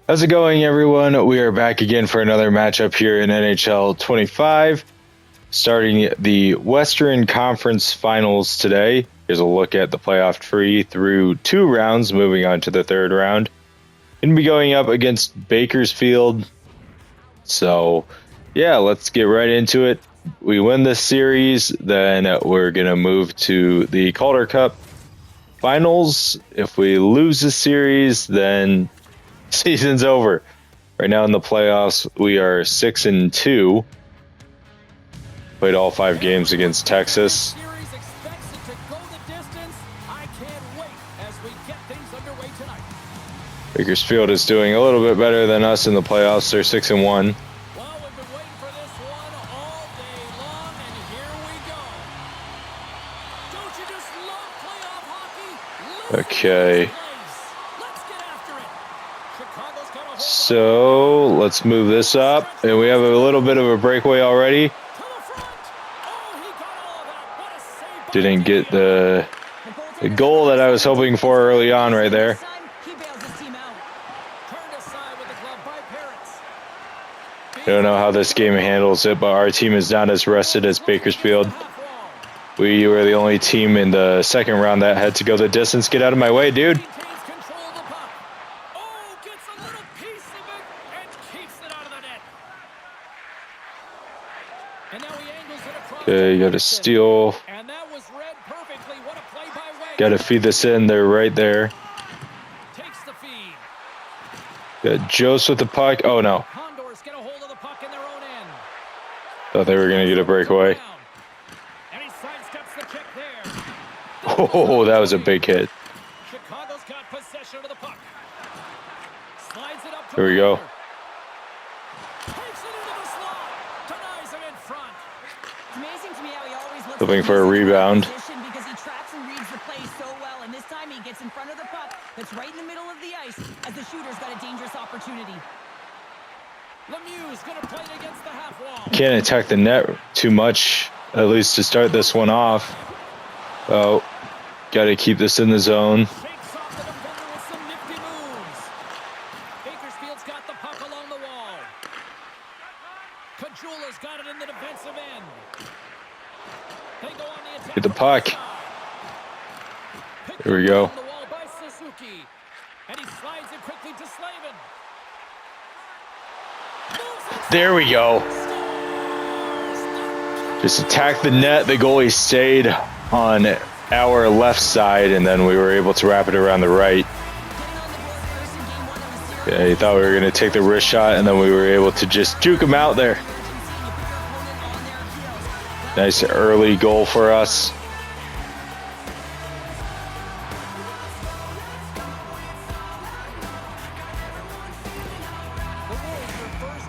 How's it going, everyone? We are back again for another matchup here in NHL 25, starting the Western Conference Finals today. Here's a look at the playoff tree through 2 rounds, moving on to the 3rd round. Going to be going up against Bakersfield. So, yeah, let's get right into it. We win this series, then we're going to move to the Calder Cup Finals. If we lose this series, then season's over. Right now in the playoffs, we are 6-2. Played all 5 games against Texas. Bakersfield is doing a little bit better than us in the playoffs. They're 6-1. Okay. So let's move this up, and we have a little bit of a breakaway already. Didn't get the goal that I was hoping for early on right there. I don't know how this game handles it, but our team is not as rested as Bakersfield. We were the only team in the 2nd round that had to go the distance. Get out of my way, dude. Okay, you got to steal. Got to feed this in. They're right there. Got Jose with the puck. Oh, no. Thought they were going to get a breakaway. Oh, that was a big hit. Here we go. Looking for a rebound. Because he tracks and reads the play so well, and this time he gets in front of the puck that's right in the middle of the ice as the shooter's got a dangerous opportunity. Lemieux's gonna play it against the half wall. Can't attack the net too much, at least to start this one off. Oh, got to keep this in the zone. Shakes off the defender with some nifty moves. Bakersfield's got the puck along the wall. Kajula's got it in the defensive end. They go on the attack. Get the puck. Here we go. And he slides it quickly to Slavin. There we go. Just attack the net. The goalie stayed on our left side, and then we were able to wrap it around the right. Yeah, he thought we were going to take the wrist shot, and then we were able to just juke him out there. Nice early goal for us.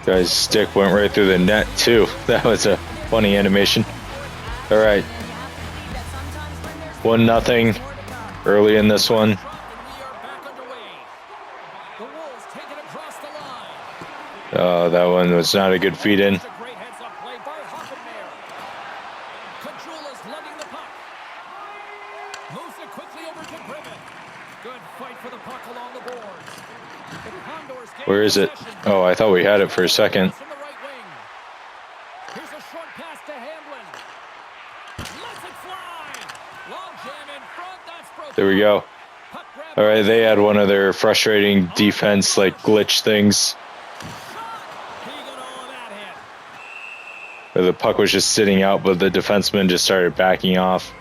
Guy's stick went right through the net too. That was a funny animation. All right. 1-0 early in this one. Oh, that one was not a good feed in. Where is it? Oh, I thought we had it for a second. There we go. All right, they had one of their frustrating defense, like glitch things, where the puck was just sitting out, but the defenseman just started backing off.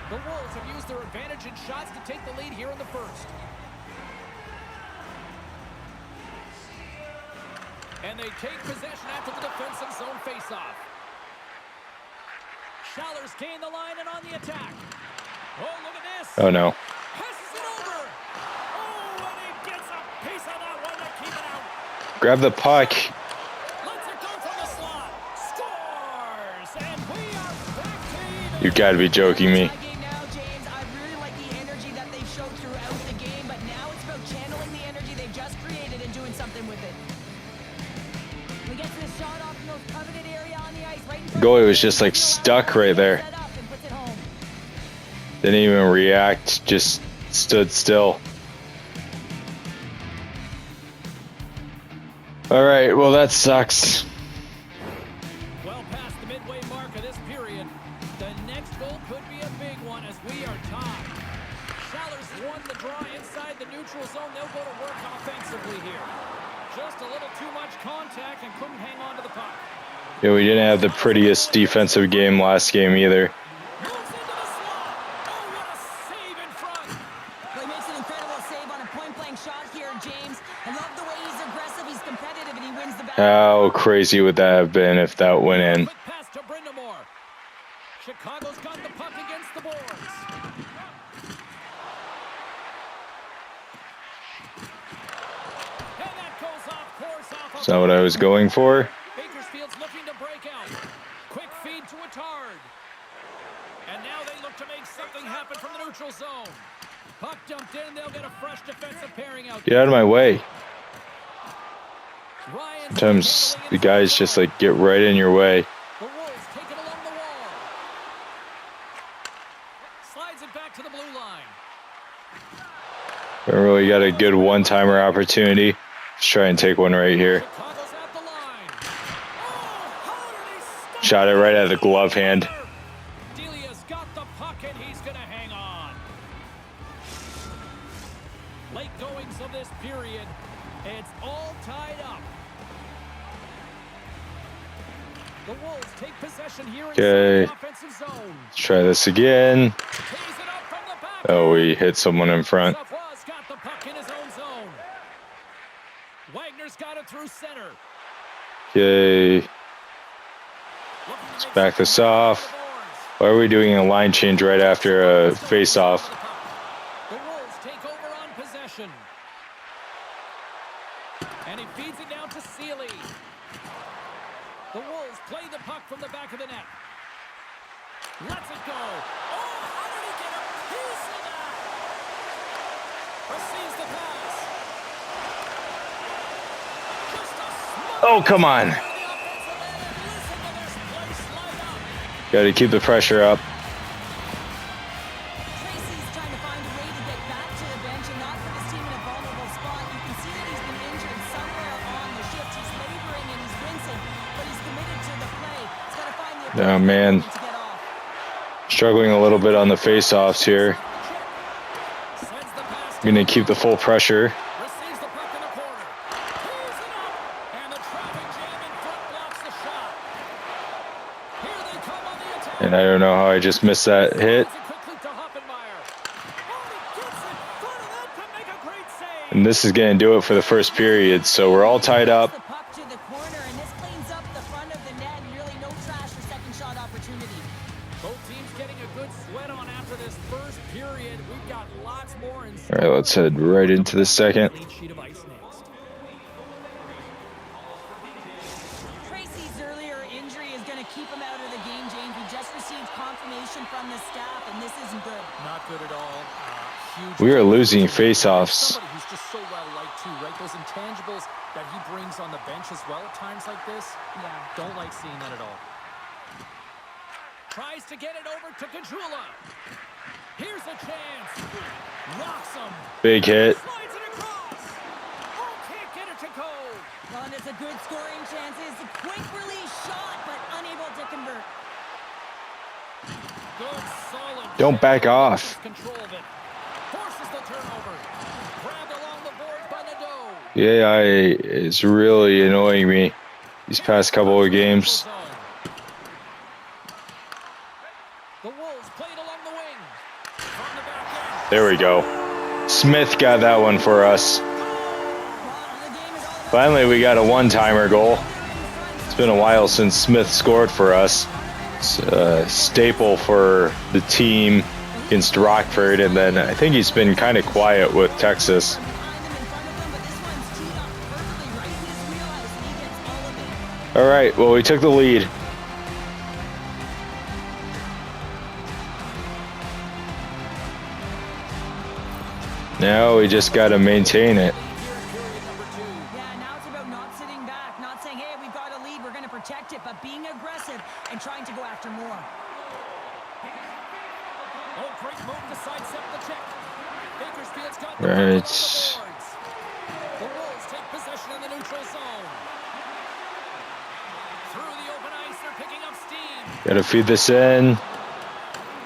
The Wolves have used their advantage in shots to take the lead here in the first. And they take possession after the defensive zone faceoff. Schallers gain the line and on the attack. Oh, look at this. Oh, no. Passes it over. Oh, and he gets a piece of that one to keep it out. Grab the puck. Lets it go from the slot. Scores! And we are back to even. You gotta be joking me. I really like the energy that they've showed throughout the game, but now it's about channeling the energy they've just created and doing something with it. We get this shot off in those coveted area on the ice. Goalie was just like stuck right there. Didn't even react, just stood still. All right, well, that sucks. Well past the midway mark of this period, the next goal could be a big one as we are tied. Shallers won the draw inside the neutral zone. They'll go to work offensively here. Just a little too much contact and couldn't hang on to the puck. Yeah, we didn't have the prettiest defensive game last game either. Moves into the slot. Oh, what a save in front. Well, he makes an incredible save on a point-blank shot here, James. I love the way he's aggressive, he's competitive, and he wins the battle. How crazy would that have been if that went in? Quick pass to Brindamore. Chicago's got the puck against the boards. And that goes off course off of Is that what I was going for? Bakersfield's looking to break out. Quick feed to Attard. And now they look to make something happen from the neutral zone. Puck dumped in. They'll get a fresh defensive pairing out. Get out of my way. Ryan's Sometimes handling the it guys just like get right in your way. The Wolves take it along the wall. Slides it back to the blue line. We really got a good one-timer opportunity. Let's try and take one right here. Chicago's at the line. Oh, how did he stop Shot it right out of the glove hand. Delia's got the puck and he's going to hang on. Late goings of this period. It's all tied up. The Wolves take possession here inside Okay. the offensive zone. Let's try this again. Tees it up from the back. Oh, we hit someone in front. Savoie's got the puck in his own zone. Wagner's got it through center. Okay. Let's back this off. Why are we doing a line change right after a face-off? The Wolves take over on possession. And he feeds it down to Seeley. The Wolves play the puck from the back of the net. Lets it go. Oh, how did he get a piece of that? Receives the pass. Just a smart Oh, come on. the offensive end and listen to this place light up. Got to keep the pressure up. Tracy's trying to find a way to get back to the bench and not put his team in a vulnerable spot. You can see that he's been injured somewhere on the shift. He's laboring and he's wincing, but he's committed to the play. He's got to find the Oh, man. to get off. Struggling a little bit on the face-offs here. Sends the pass I'm going to keep the full pressure. receives the puck in the corner. Tees it up. And the traffic jam in front blocks the shot. Here they come on the attack. And I don't know how I just missed that hit. Sends it quickly to Hoffenmeyer. Oh, he gets in front of that to make a great save. And this is going to do it for the first period. So we're all tied up. The puck to the corner, and this cleans up the front of the net, and really no trash or second shot opportunity. Both teams getting a good sweat on after this first period. We've got lots more in All right, let's head right into the second. Clean sheet of ice next. Tracy's earlier injury is going to keep him out of the game, James. We just received confirmation from the staff, and this isn't good. Not good at all. Huge. We are losing face-offs. Somebody who's just so well liked too, right? Those intangibles that he brings on the bench as well at times like this. Yeah. Don't like seeing that at all. Tries to get it over to Kajula. Here's a chance. Rocks him. Big hit. Slides it across. Oh, can't get it to go. Well, and it's a good scoring chance. It's a quick release shot, but unable to convert. Good, solid. Don't back off. Control of it. Forces the turnover. Grabbed along the boards by Nadeau. The AI is really annoying me these past couple of games. The Wolves played along the wing. From the back end. There we go. Smith got that one for us. Well, the game is all about Finally, we got a one-timer goal. It's been a while since Smith scored for us. It's a staple for the team against Rockford, and then I think he's been kind of quiet with Texas. behind him, in front of him, but this one's teed up perfectly right in his wheelhouse, and he gets all of it. All right, well, we took the lead. Now we just got to maintain it. Yeah, now it's about not sitting back, not saying, hey, we've got a lead, we're going to protect it, but being aggressive and trying to go after more. Oh, great move to sidestep the check. Bakersfield's got the Right. puck on the boards. The Wolves take possession in the neutral zone. Through the open ice, they're picking up steam. Gotta feed this in.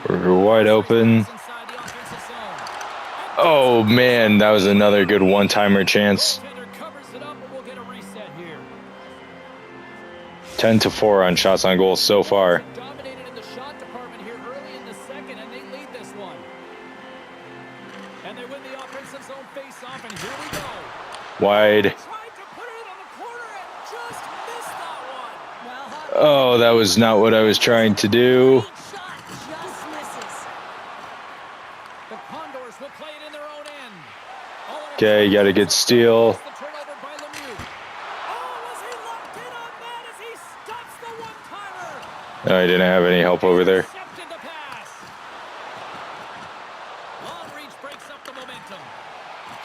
We're wide open. Inside the offensive zone. Oh man, that was another good one-timer chance. Goaltender covers it up, and we'll get a reset here. 10-4 on shots on goal so far. Dominated in the shot department here early in the second, and they lead this one. And they win the offensive zone face-off, and here we go. Wide. Tried to put it on the corner and just missed that one. Well, Hawk, Oh, that was not what I was trying to do. great shot, just misses. The Condors will play it in their own end. Okay, got a good steal. The turnover by Lemieux. Oh, was he locked in on that as he stops the one-timer? No, I didn't have any help over there. Intercepted the pass. Long reach breaks up the momentum.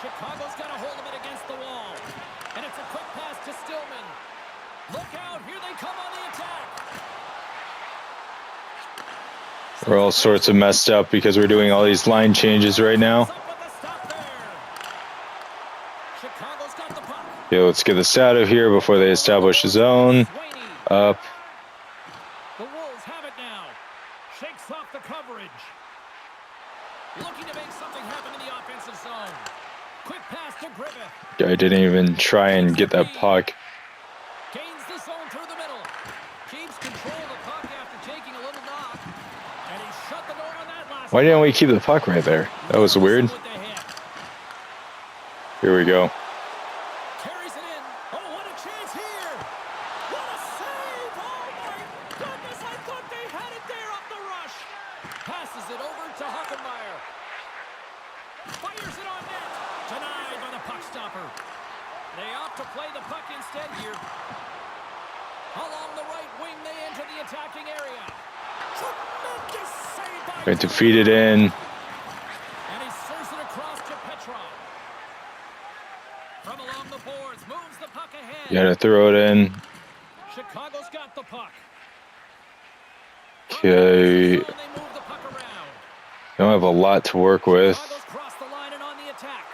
Chicago's got a hold of it against the wall. And it's a quick pass to Stillman. Look out, here they come on the attack. We're all sorts of messed up because we're doing all these line changes right now. Up with the stop there. Chicago's got the puck. Okay, let's get this out of here before they establish a zone. Sweeney. Up. The Wolves have it now. Shakes off the coverage. Looking to make something happen in the offensive zone. Quick pass to Griffith. I didn't even try and get that puck. Gains the zone through the middle. Keeps control of the puck after taking a little knock. And he shut the door on that last Why didn't we keep the puck right there? That was weird. with the hit. Here we go. Carries it in. Oh, what a chance here. What a save. Oh, my goodness. I thought they had it there off the rush. Passes it over to Hockenmeyer. Fires it on net. Denied by the puck stopper. They opt to play the puck instead here. Along the right wing, they enter the attacking area. Tremendous save by Going to feed it in. and he serves it across to Petrov. From along the boards, moves the puck ahead. Gotta throw it in. Chicago's got the puck. Okay. They move the puck around. Don't have a lot to work with. Chicago's crossed the line and on the attack.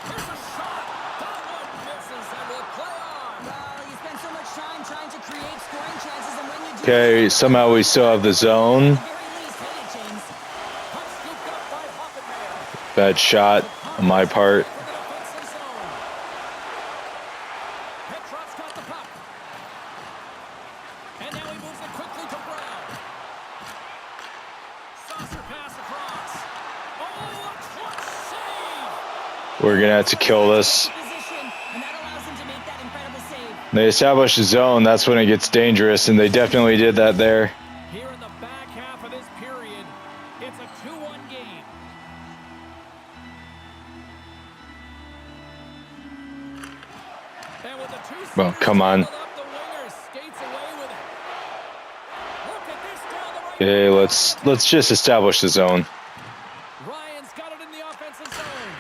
There's a shot. That one misses and will play on. Well, you spend so much time trying to create scoring chances, and when you do, Okay, somehow we still have the zone. at the very least, hit it, James. Puck scooped up by Hockenmeyer. Bad shot on my part. For the defensive zone. Petrov's got the puck. And now he moves it quickly to Brown. Saucer pass across. Oh, a clutch save. We're gonna have to kill this. Position, and that allows him to make that incredible save. They establish a zone, that's when it gets dangerous, and they definitely did that there. Here in the back half of this period, it's a 2-1 game. And with the two Well, come on. up, the winger skates away with it. Look at this down the right. Okay, let's just establish the zone. Ryan's got it in the offensive zone.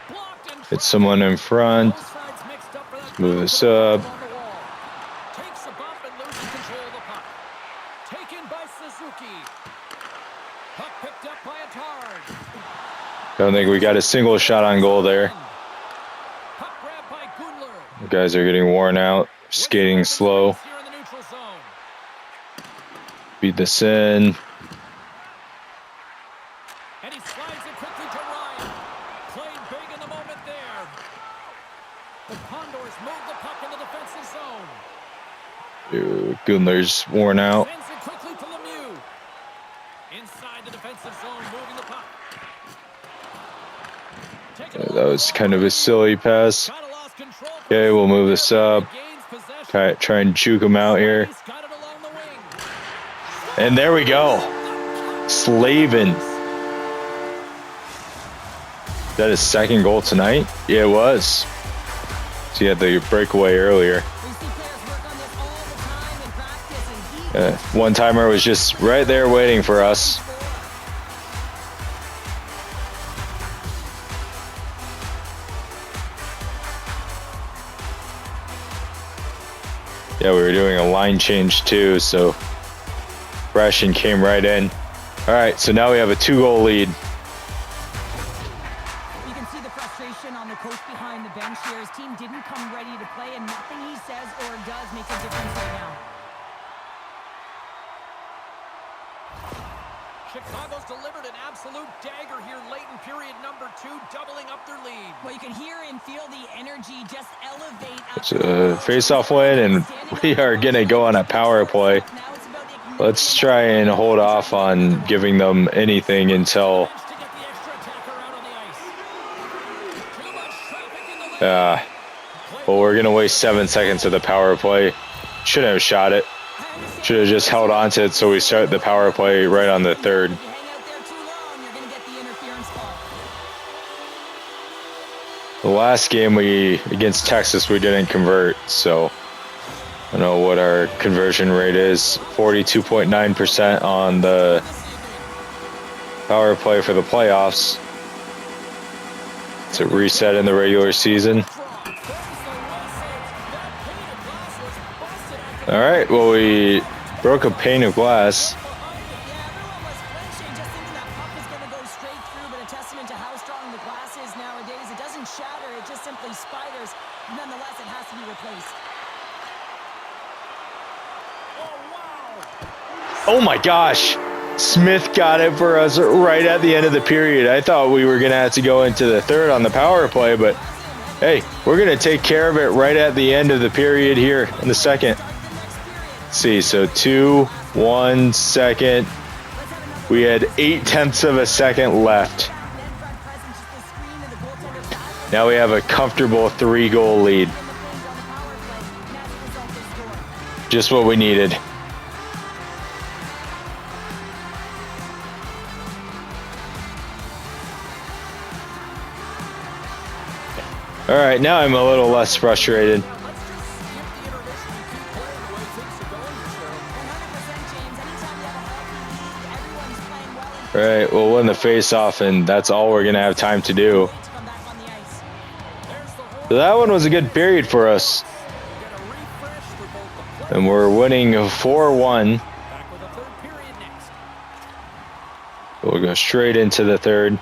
Blocked and It's someone in front. both sides mixed up for that Move foul this to the up. on the wall. Takes a bump and loses control of the puck. Taken by Suzuki. Puck picked up by Attard. Don't think we got a single shot on goal there. Puck grabbed by Gundler. The guys are getting worn out, skating slow. Here in the neutral zone. Feed this in. And he slides it quickly to Ryan. Played big in the moment there. The Condors move the puck in the defensive zone. Gundler's worn out. Sends it quickly to Lemieux. Inside the defensive zone, moving the puck. Taking a That was kind of a silly pass. Kinda lost control. Okay, we'll move this up. Gains possession. Try and juke him out here. He's got it along the wing. And there we go. Slavin. Is that his second goal tonight? Yeah, it was. So he had the breakaway earlier. We see players work on this all the time in practice, and he One-timer was just right there waiting for us. Yeah, we were doing a line change too, so Brashin came right in. All right, so now we have a 2-goal lead. Chicago's delivered an absolute dagger here late in period number 2, doubling up their lead. Well, you can hear and feel the energy just elevate. It's a face-off win, and we are going to go on a power play. Let's try and hold off on giving them anything until... well, we're going to waste 7 seconds of the power play. Shouldn't have shot it. Should have just held on to it so we start the power play right on the 3rd. The last game against Texas, we didn't convert, so I don't know what our conversion rate is. 42.9% on the power play for the playoffs. It's a reset in the regular season. All right, well, we broke a pane of glass. Oh my gosh, Smith got it for us right at the end of the period. I thought we were going to have to go into the 3rd on the power play, but hey, we're going to take care of it right at the end of the period here in the 2nd. Let's see, so 2, 1 second. We had 0.8 of a second left. Now we have a comfortable 3-goal lead. Just what we needed. All right, now I'm a little less frustrated. All right, we'll win the face-off, and that's all we're going to have time to do. So that one was a good period for us. And we're winning 4-1. We'll go straight into the 3rd.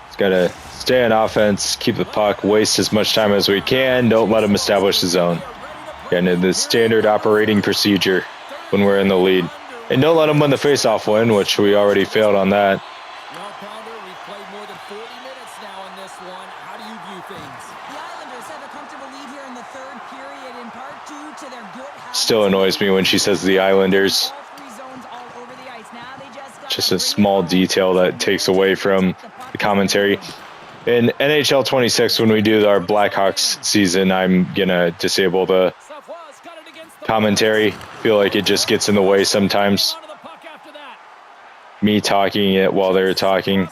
It's got to stay on offense, keep the puck, waste as much time as we can. Don't let them establish the zone. And the standard operating procedure when we're in the lead. And don't let them win the face-off win, which we already failed on that. Well, Pounder, we've played more than 40 minutes now in this one. How do you view things? The Islanders have a comfortable lead here in the 3rd period, in part due to their good habits. Still annoys me when she says the Islanders. Just a small detail that takes away from the commentary. In NHL 26, when we do our Blackhawks season, I'm going to disable the commentary. Feel like it just gets in the way sometimes. Me talking it while they're talking.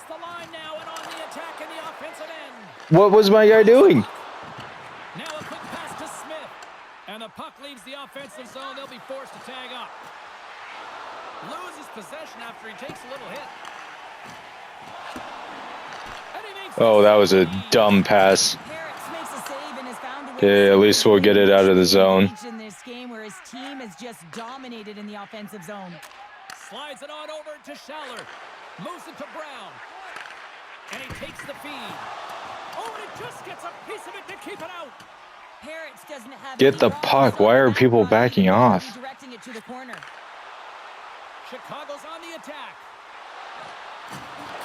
What was my guy doing? Now a quick pass to Smith. And the puck leaves the offensive zone. They'll be forced to tag up. Loses possession after he takes a little hit. Oh, that was a dumb pass. Okay, at least we'll get it out of the zone. In this game where his team has just dominated in the offensive zone. Slides it on over to Schaller. Moves it to Brown. And he takes the feed. Oh, and it just gets a piece of it to keep it out. Parrots doesn't have Get the puck. Why are people backing off? Directing it to the corner. Chicago's on the attack.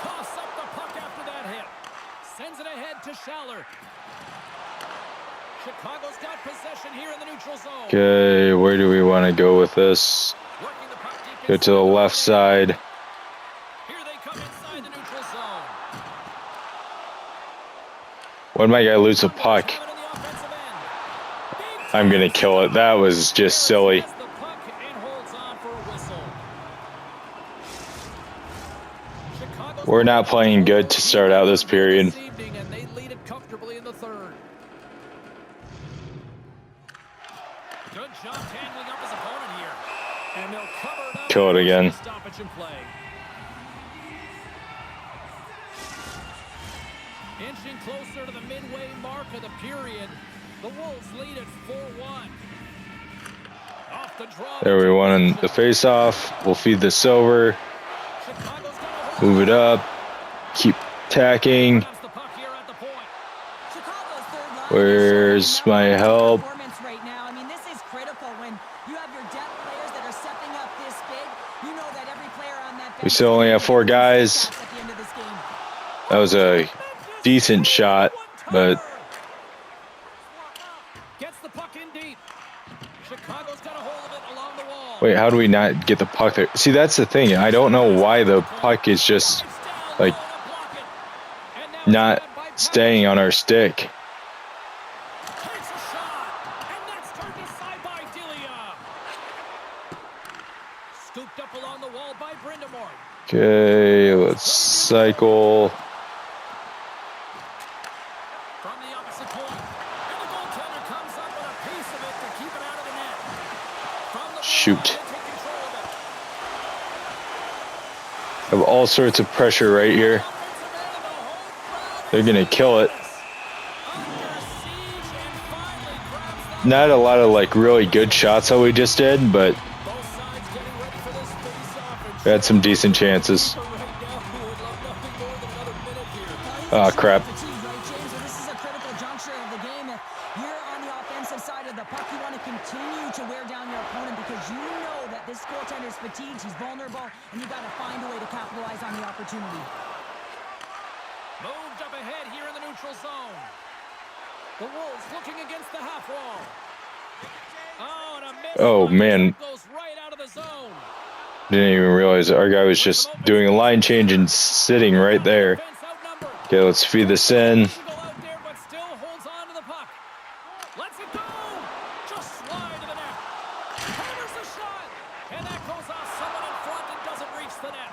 Coughs up the puck after that hit. Sends it ahead to Schaller. Chicago's got possession here in the neutral zone. Okay, where do we want to go with this? Go to the left side. Here they come inside the neutral zone. When my guy lose a puck, I'm going to kill it. That was just silly. We're not playing good to start out this period. Kill it again. Inching closer to the midway mark of the period. The Wolves lead at 4-1. Off the draw. There we won the face-off. We'll feed this over. Move it up. Keep tacking. Where's my help? I mean, this is critical when you have your depth players that are stepping up this big. You know that every player on that We still only have 4 guys. That was a decent shot, but Gets the puck in deep. Chicago's got a hold of it along the wall. wait, how do we not get the puck there? See, that's the thing. I don't know why the puck is just like not staying on our stick. Takes a shot, and that's turned aside by Delia. Scooped up along the wall by Brindamore. Okay, let's cycle. From the opposite point, and the goaltender comes up with a piece of it to keep it out of the net. From the Shoot. they take control of it. Have all sorts of pressure right here. They're gonna kill it. Not a lot of like really good shots that we just did, but we had some decent chances. Oh crap. This is a critical juncture of the game. If you're on the offensive side of the puck, you want to continue to wear down your opponent because you know that this goaltender's fatigued, he's vulnerable, and you got to find a way to capitalize on the opportunity. Moved up ahead here in the neutral zone. The Wolves looking against the half wall. Oh, and a miss. Oh man, Goes right out of the zone. didn't even realize our guy was just doing a line change and sitting right there. Defense outnumbered. Okay, let's feed this in. Go out there, but still holds on to the puck. Lets it go. Just slide to the net. Hammers the shot. And that goes off someone in front and doesn't reach the net.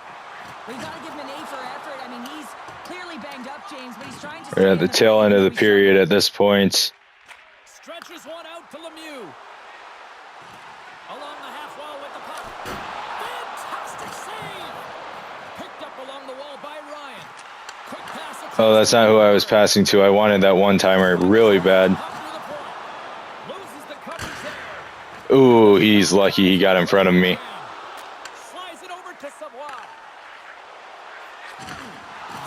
But you got to give him an A for effort. I mean, he's clearly banged up, James, but he's trying to... We're at the tail end of the period at this point. Stretches one out to Lemieux. Along the half wall with the puck. Fantastic save. Picked up along the wall by Ryan. Quick pass across. Oh, that's not who I was passing to. I wanted that one-timer really bad. Puck near the point. Loses the coverage there. Ooh, he's lucky he got in front of me. Slides it over to Savoie.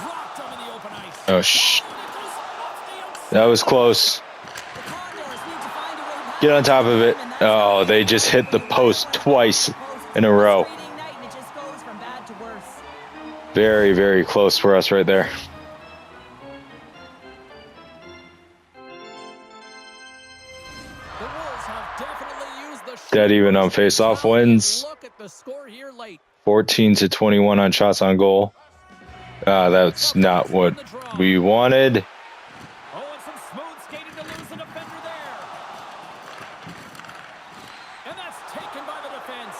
Dropped him in the open ice. Oh, And it goes off the outside. that was close. The Condors need to find a way back. Get on top of it. Oh, they just hit the post twice in a row. Frustrating night, and it just goes from bad to worse. Very, very close for us right there. The Wolves have definitely used the Dead even on face-off wins. Look at the score here late. 14-21 on shots on goal. That's not what we wanted. Oh, and some smooth skating to lose a defender there. And that's taken by the defense.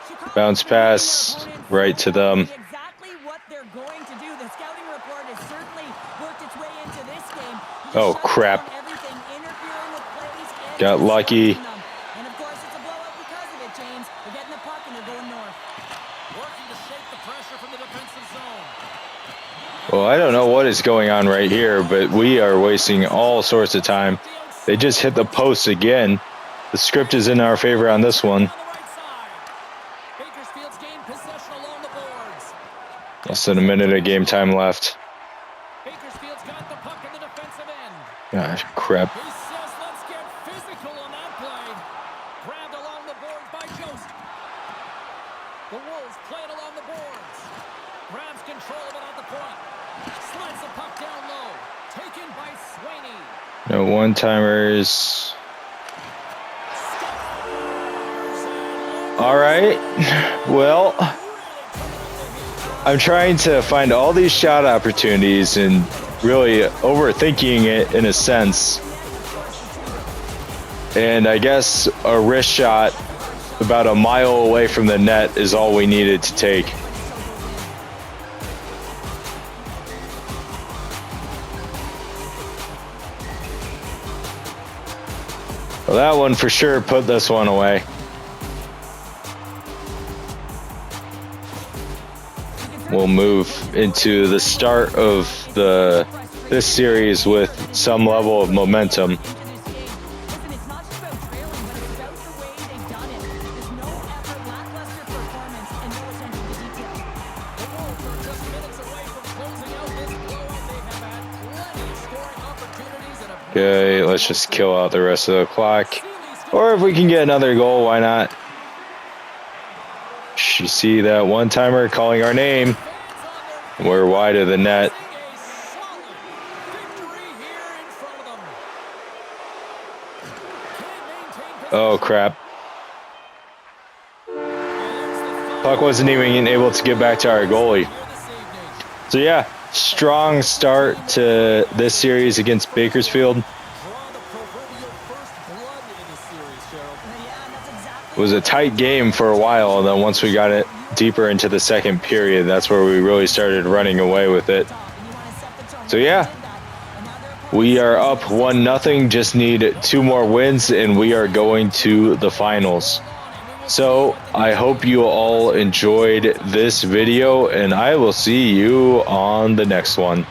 Chicago Bounce pass their opponent right to them. Exactly what they're going to do. The scouting report has certainly worked its way into this game. You just Oh, shut crap. down everything, interfering with plays and Got lucky. disrupting them. And of course, it's a blowout because of it, James. They're getting the puck and they're going north. Working to shake the pressure from the defensive zone. Well, I don't know what is going on right here, but we are wasting all sorts of time. They just hit the post again. The script is in our favor on this one. On the right side. Bakersfield's gained possession along the boards. Less than a minute of game time left. Bakersfield's got the puck in the defensive end. Gosh, crap. He says, let's get physical on that play. Grabbed along the boards by Jost. The Wolves play it along the boards. Grabs control of it at the point. Slides the puck down low. Taken by Swaney. No one-timers. All right. Well, I'm trying to find all these shot opportunities and really overthinking it in a sense. And I guess a wrist shot about a mile away from the net is all we needed to take. Well, that one for sure put this one away. We'll move into the start of this series with some level of momentum. Listen, it's not just about trailing, but it's about the way they've done it. There's no effort, lackluster performance, and no attention to detail. The Wolves are just minutes away from closing out this blowout. They have had plenty of scoring opportunities and have Okay, let's just kill out the rest of the clock. Or if we can get another goal, why not? you see that one-timer calling our name, we're wide of the net. Oh, crap. Puck wasn't even able to get back to our goalie. So, yeah, strong start to this series against Bakersfield. It was a tight game for a while, and then once we got it deeper into the second period, that's where we really started running away with it. So, yeah. We are up 1-0, just need 2 more wins, and we are going to the finals. So I hope you all enjoyed this video, and I will see you on the next one.